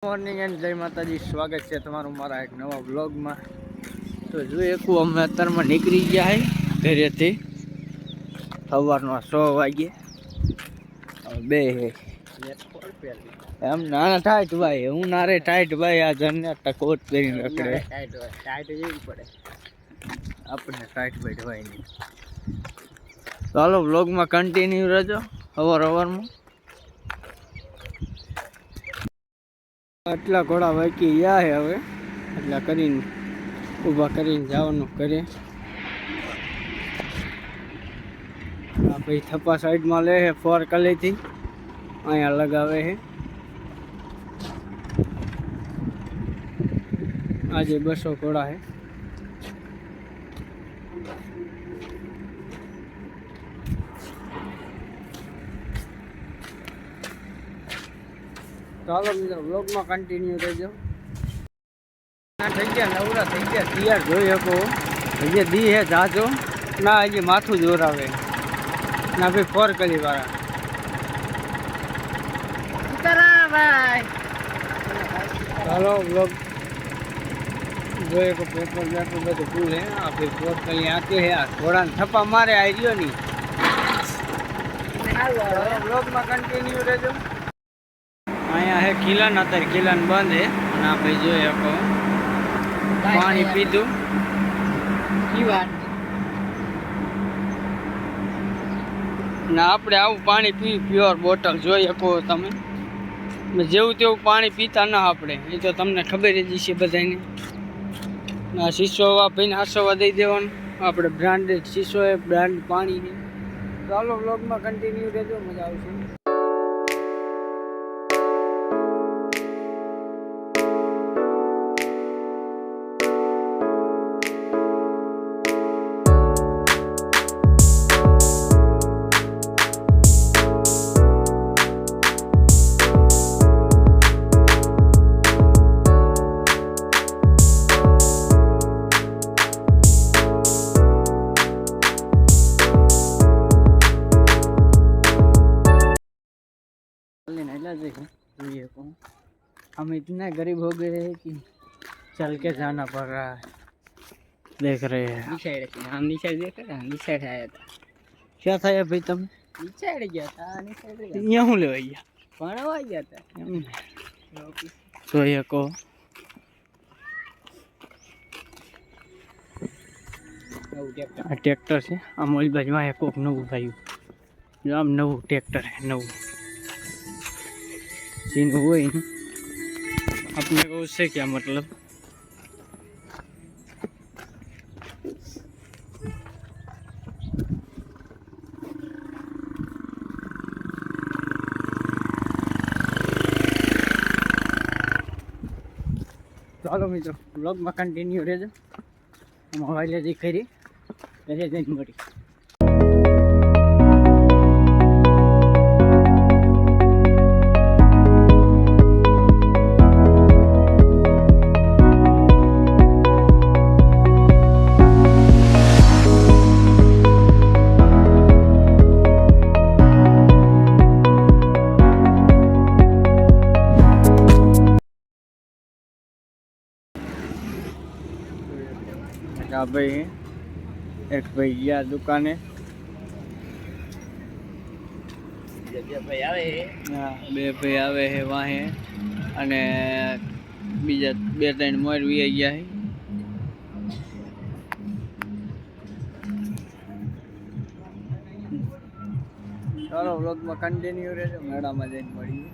Morning and જય માતાજી, સ્વાગત છે તમારું મારા એક નવા વ્લોગમાં। તો જોઈએ અમે અત્યારમાં નીકળી ગયા હે ઘરેથી સવારના 6 વાગે। બે એમ નાના ટાઈટ ભાઈ, હું નારે ટાઈટ ભાઈ, આ જનને કોટ પહેરીને રખડે ટાઈટ જેવી પડે આપણે ટાઈટ ભાઈ ઢવાય નહીં। ચાલો વ્લોગમાં કન્ટિન્યુ રહેજો અવારમાં। આટલા ઘોડા વાંકી ગયા છે હવે, એટલા કરીને ઊભા કરીને જવાનું કરે। આ ભાઈ થપ્પા સાઈડમાં લે છે, 4 કલીથી અહીંયા લગાવે છે। આજે 200 ઘોડા છે। ચાલો મિત્રો વ્લોગમાં કન્ટિન્યુ રહેજો। થઈ ગયા નવરા થઈ ગયા તૈયાર, જોઈ શકો હજી દી હે જાજો ના, હજી માથું જોરાવે ના ભાઈ 4 કલી વાળા। ચાલો વ્લોગ જોઈએ કે પેપર બેપર બધું ફૂલ હે। આ ભાઈ 4 કલી આકે હે, આ ઘોડાને થપ્પા મારે આવી ગયો નહીં। વ્લોગમાં કન્ટિન્યુ રહેજો। અહીંયા હે કિલાન, અત્યારે કિલાન બંધ હે અને આ ભાઈ જોઈએ શકો પાણી પીધું ના, આપણે આવું પાણી પી પ્યોર બોટલ જોઈ શકો તમે, જેવું તેવું પાણી પીતા ના આપણે, એ તો તમને ખબર જ છે બધાને। ના શીશો ભાઈને 800 દઈ દેવાનું, આપણે બ્રાન્ડેડ શીશો એ બ્રાન્ડ પાણી છે। ચાલો વ્લોગમાં કન્ટિન્યુ રહેજો, મજા આવશે। हम इतने गरीब हो गए हैं कि चल के जाना पड़ रहा है। देख रहे हैं हम साइड देख रहे हैं, साइड आया था। क्या था भाई, तुम साइड गया था, यहाँ ले भैया आ गया था। तो ये को ट्रैक्टर से अमोल बजवा है कोक नव भाई, आम नव ट्रैक्टर है नव सीन हुए ही अपने को, उससे क्या मतलब। चलो मित्रों ब्लॉग में कंटिन्यू रहेजो, मोबाइल दिखाई रही घरे जઈને મળી। भाई एक भाई गया दुकाने, बे भाई आवे है वहाँ अने बीजा 2-3 मोर वी गया है। चलो व्लॉग में कंटिन्यू रहे, मेड़ा में जઈને મળીએ।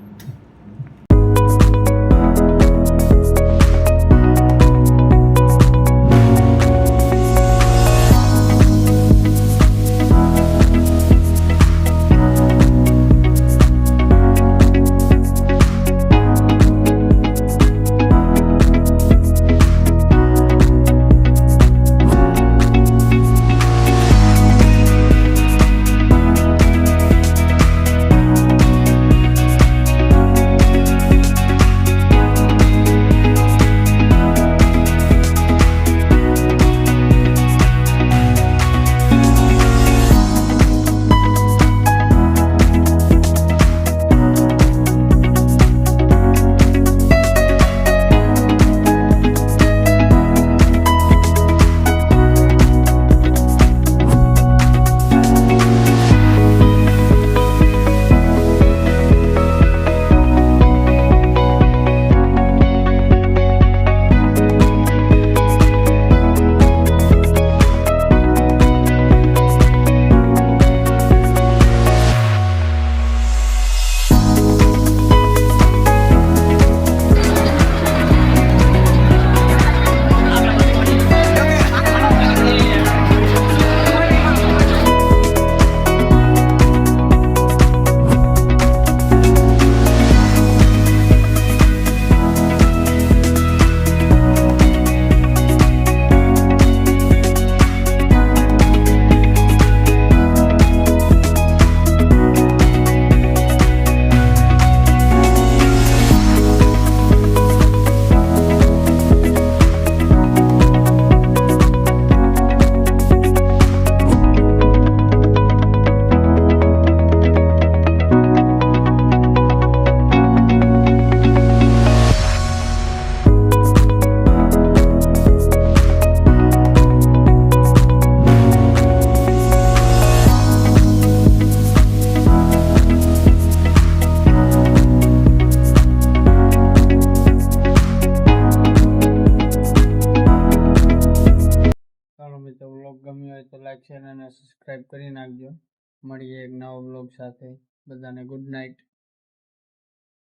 લાઈક શેર અને સબસ્ક્રાઈબ કરી નાખજો. મળીએ એક નવા બ્લોગ સાથે. બધાને ગુડ નાઇટ.